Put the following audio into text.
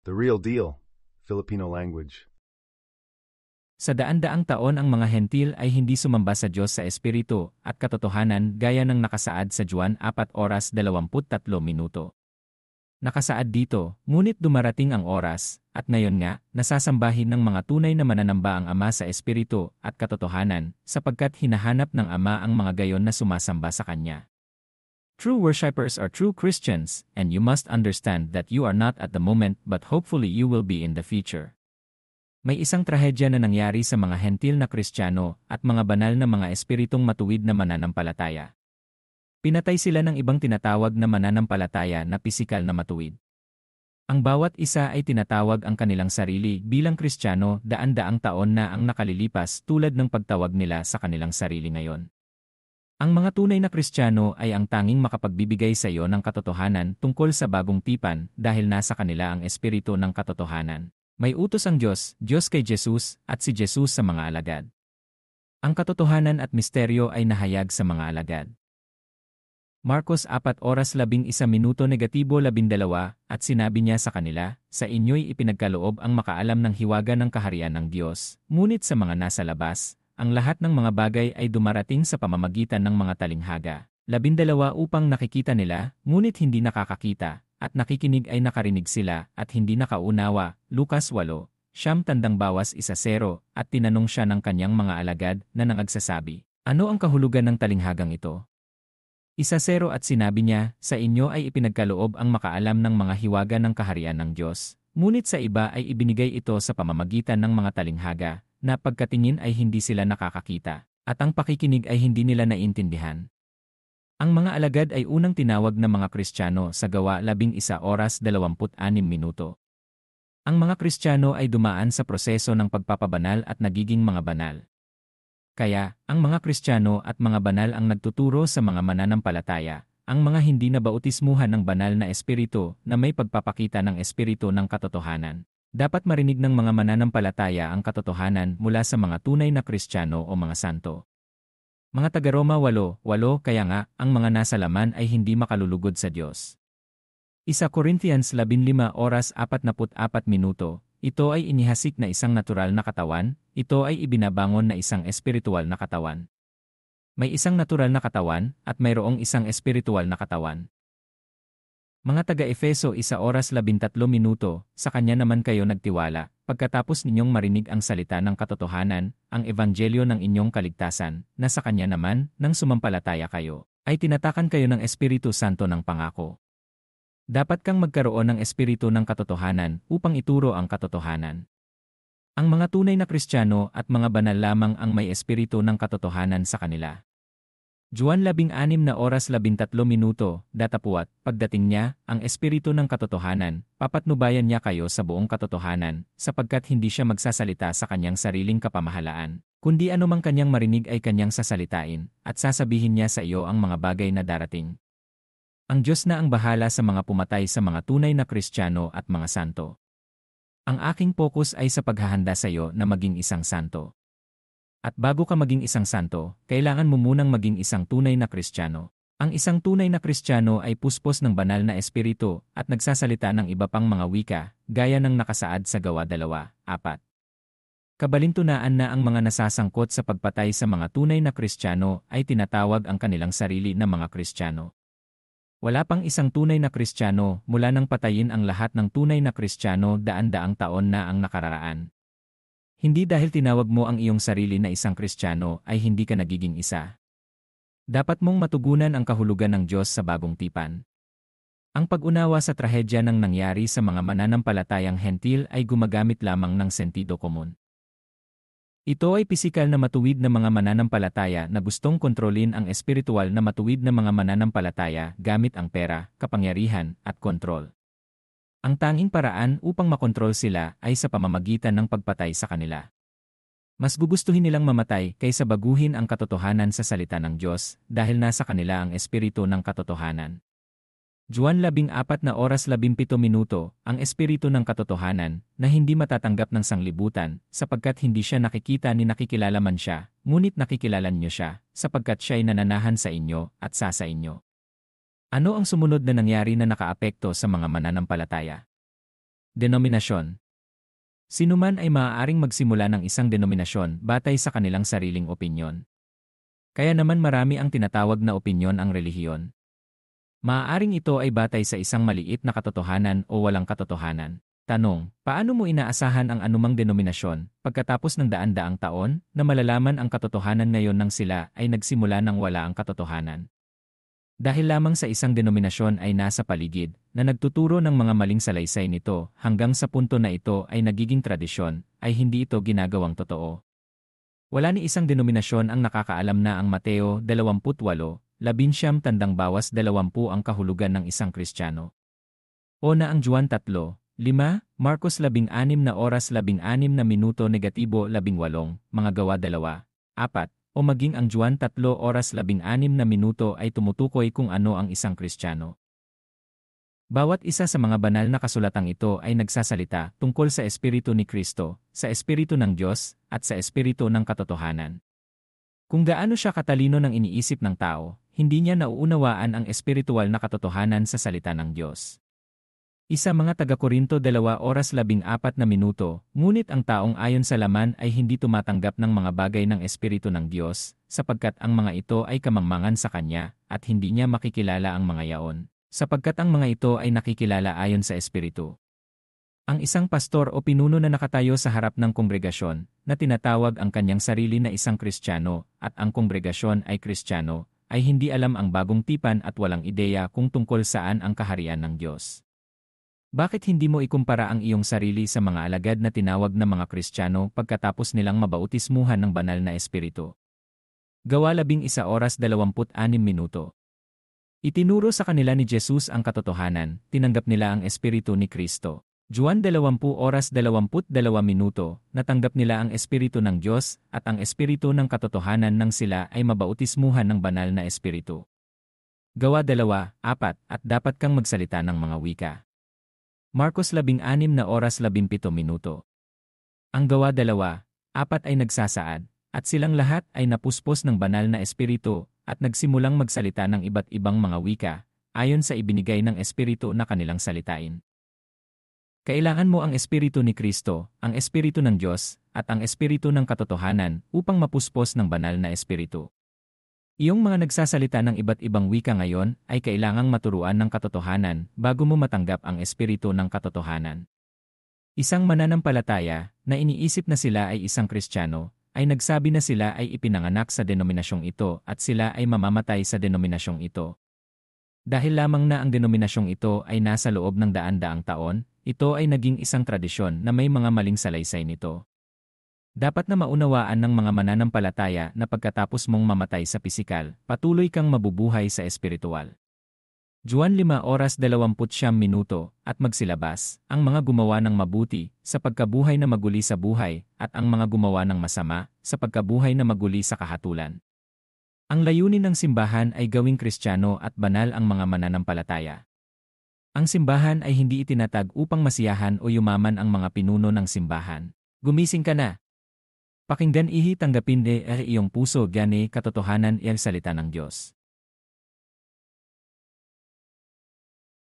The real deal. Filipino language. Sa daan-daang taon ang mga hentil ay hindi sumamba sa Diyos sa Espiritu at katotohanan gaya ng nakasaad sa Juan 4:23. Nakasaad dito, ngunit dumarating ang oras, at ngayon nga, nasasambahin ng mga tunay na mananamba ang Ama sa Espiritu at katotohanan, sapagkat hinahanap ng Ama ang mga gayon na sumasamba sa Kanya. True worshippers are true Christians, and you must understand that you are not at the moment but hopefully you will be in the future. May isang trahedya na nangyari sa mga hentil na Kristiyano at mga banal na mga espiritong matuwid na mananampalataya. Pinatay sila ng ibang tinatawag na mananampalataya na pisikal na matuwid. Ang bawat isa ay tinatawag ang kanilang sarili bilang Kristiyano daan-daang taon na ang nakalilipas tulad ng pagtawag nila sa kanilang sarili ngayon. Ang mga tunay na Kristiyano ay ang tanging makapagbibigay sa iyo ng katotohanan tungkol sa bagong tipan dahil nasa kanila ang espiritu ng katotohanan. May utos ang Diyos kay Jesus, at si Jesus sa mga alagad. Ang katotohanan at misteryo ay nahayag sa mga alagad. Marcos 4:11-12, at sinabi niya sa kanila, sa inyo'y ipinagkaloob ang makaalam ng hiwaga ng kaharian ng Diyos, ngunit sa mga nasa labas, ang lahat ng mga bagay ay dumarating sa pamamagitan ng mga talinghaga. 12 upang nakikita nila, ngunit hindi nakakakita, at nakikinig ay nakarinig sila, at hindi nakaunawa. Lucas 8:9, at tinanong siya ng kanyang mga alagad na nangagsasabi, ano ang kahulugan ng talinghagang ito? 1:0 at sinabi niya, sa inyo ay ipinagkaloob ang makaalam ng mga hiwaga ng kaharian ng Diyos, ngunit sa iba ay ibinigay ito sa pamamagitan ng mga talinghaga, na pagkatingin ay hindi sila nakakakita, at ang pakikinig ay hindi nila naiintindihan. Ang mga alagad ay unang tinawag na mga Kristiyano sa Gawa 11:26. Ang mga Kristiyano ay dumaan sa proseso ng pagpapabanal at nagiging mga banal. Kaya, ang mga Kristiyano at mga banal ang nagtuturo sa mga mananampalataya, ang mga hindi nabautismuhan ng banal na espiritu na may pagpapakita ng espiritu ng katotohanan. Dapat marinig ng mga mananampalataya ang katotohanan mula sa mga tunay na Kristiyano o mga santo. Mga taga-Roma 8:8 kaya nga, ang mga nasa laman ay hindi makalulugod sa Diyos. 1 Corinthians 15:44, ito ay inihasik na isang natural na katawan, ito ay ibinabangon na isang espiritual na katawan. May isang natural na katawan, at mayroong isang espiritual na katawan. Mga taga-Efeso 1:13, sa kanya naman kayo nagtiwala, pagkatapos ninyong marinig ang salita ng katotohanan, ang ebanghelyo ng inyong kaligtasan, na sa kanya naman, nang sumampalataya kayo, ay tinatakan kayo ng Espiritu Santo ng pangako. Dapat kang magkaroon ng espiritu ng katotohanan upang ituro ang katotohanan. Ang mga tunay na Kristiyano at mga banal lamang ang may espiritu ng katotohanan sa kanila. Juan 16:13, datapuat, pagdating niya, ang espiritu ng katotohanan, papatnubayan niya kayo sa buong katotohanan, sapagkat hindi siya magsasalita sa kanyang sariling kapamahalaan, kundi anumang kanyang marinig ay kanyang sasalitain, at sasabihin niya sa iyo ang mga bagay na darating. Ang Diyos na ang bahala sa mga pumatay sa mga tunay na Kristiyano at mga santo. Ang aking focus ay sa paghahanda sa iyo na maging isang santo. At bago ka maging isang santo, kailangan mo munang maging isang tunay na Kristiyano. Ang isang tunay na Kristiyano ay puspos ng banal na espiritu at nagsasalita ng iba pang mga wika, gaya ng nakasaad sa Gawa 2:4. Kabalintunaan na ang mga nasasangkot sa pagpatay sa mga tunay na Kristiyano ay tinatawag ang kanilang sarili na mga Kristiyano. Wala pang isang tunay na Kristiyano mula nang patayin ang lahat ng tunay na Kristiyano daan-daang taon na ang nakararaan. Hindi dahil tinawag mo ang iyong sarili na isang Kristiyano ay hindi ka nagiging isa. Dapat mong matugunan ang kahulugan ng Diyos sa bagong tipan. Ang pag-unawa sa trahedya ng nangyari sa mga mananampalatayang hentil ay gumagamit lamang ng sentido komun. Ito ay pisikal na matuwid na mga mananampalataya na gustong kontrolin ang espiritual na matuwid na mga mananampalataya gamit ang pera, kapangyarihan, at kontrol. Ang tanging paraan upang makontrol sila ay sa pamamagitan ng pagpatay sa kanila. Mas gugustuhin nilang mamatay kaysa baguhin ang katotohanan sa salita ng Diyos dahil nasa kanila ang espiritu ng katotohanan. Juan 14:17, ang espiritu ng katotohanan na hindi matatanggap ng sanglibutan sapagkat hindi siya nakikita ni nakikilala man siya, ngunit nakikilala niyo siya sapagkat siya'y nananahan sa inyo at sa inyo. Ano ang sumunod na nangyari na nakaapekto sa mga mananampalataya? Denominasyon. Sinuman ay maaaring magsimula ng isang denominasyon batay sa kanilang sariling opinyon. Kaya naman marami ang tinatawag na opinyon ang relihiyon. Maaaring ito ay batay sa isang maliit na katotohanan o walang katotohanan. Tanong, paano mo inaasahan ang anumang denominasyon pagkatapos ng daan-daang taon na malalaman ang katotohanan ngayon nang sila ay nagsimula ng wala ang katotohanan? Dahil lamang sa isang denominasyon ay nasa paligid na nagtuturo ng mga maling salaysay nito hanggang sa punto na ito ay nagiging tradisyon, ay hindi ito ginagawang totoo. Wala ni isang denominasyon ang nakakaalam na ang Mateo 28:19 tandang bawas 20 ang kahulugan ng isang Kristiyano. O na ang Juan 3:5, Marcos 16:16 negatibo 18, mga gawa 2:4, o maging ang Juan 3:16 ay tumutukoy kung ano ang isang Kristiyano. Bawat isa sa mga banal na kasulatang ito ay nagsasalita tungkol sa Espiritu ni Kristo, sa Espiritu ng Diyos, at sa Espiritu ng katotohanan. Kung gaano siya katalino ng iniisip ng tao, hindi niya nauunawaan ang espiritual na katotohanan sa salita ng Diyos. Isa mga taga-Korinto 2:14, ngunit ang taong ayon sa laman ay hindi tumatanggap ng mga bagay ng Espiritu ng Diyos, sapagkat ang mga ito ay kamangmangan sa kanya, at hindi niya makikilala ang mga yaon, sapagkat ang mga ito ay nakikilala ayon sa Espiritu. Ang isang pastor o pinuno na nakatayo sa harap ng kongregasyon, na tinatawag ang kanyang sarili na isang Kristiyano, at ang kongregasyon ay Kristiyano, ay hindi alam ang bagong tipan at walang ideya kung tungkol saan ang kaharian ng Diyos. Bakit hindi mo ikumpara ang iyong sarili sa mga alagad na tinawag na mga Kristiyano pagkatapos nilang mabautismuhan ng banal na Espiritu? Gawa 11:26. Itinuro sa kanila ni Jesus ang katotohanan, tinanggap nila ang Espiritu ni Kristo. Juan 20:22, natanggap nila ang Espiritu ng Diyos at ang Espiritu ng katotohanan nang sila ay mabautismuhan ng banal na Espiritu. Gawa 2:4, at dapat kang magsalita ng mga wika. Marcos 16:17. Ang gawa 2:4 ay nagsasaad, at silang lahat ay napuspos ng banal na Espiritu at nagsimulang magsalita ng iba't ibang mga wika, ayon sa ibinigay ng Espiritu na kanilang salitain. Kailangan mo ang Espiritu ni Kristo, ang Espiritu ng Diyos, at ang Espiritu ng katotohanan upang mapuspos ng banal na Espiritu. Iyong mga nagsasalita ng iba't ibang wika ngayon ay kailangang maturuan ng katotohanan bago mo matanggap ang Espiritu ng katotohanan. Isang mananampalataya na iniisip na sila ay isang Kristiyano ay nagsabi na sila ay ipinanganak sa denominasyong ito at sila ay mamamatay sa denominasyong ito. Dahil lamang na ang denominasyong ito ay nasa loob ng daan-daang taon, ito ay naging isang tradisyon na may mga maling salaysay nito. Dapat na maunawaan ng mga mananampalataya na pagkatapos mong mamatay sa pisikal, patuloy kang mabubuhay sa espiritual. Juan 5:29, at magsilabas, ang mga gumawa ng mabuti, sa pagkabuhay na maguli sa buhay, at ang mga gumawa ng masama, sa pagkabuhay na maguli sa kahatulan. Ang layunin ng simbahan ay gawing Kristiyano at banal ang mga mananampalataya. Ang simbahan ay hindi itinatag upang masiyahan o yumaman ang mga pinuno ng simbahan. Gumising ka na! Pakinggan tanggapin iyong puso gani katotohanan salita ng Diyos.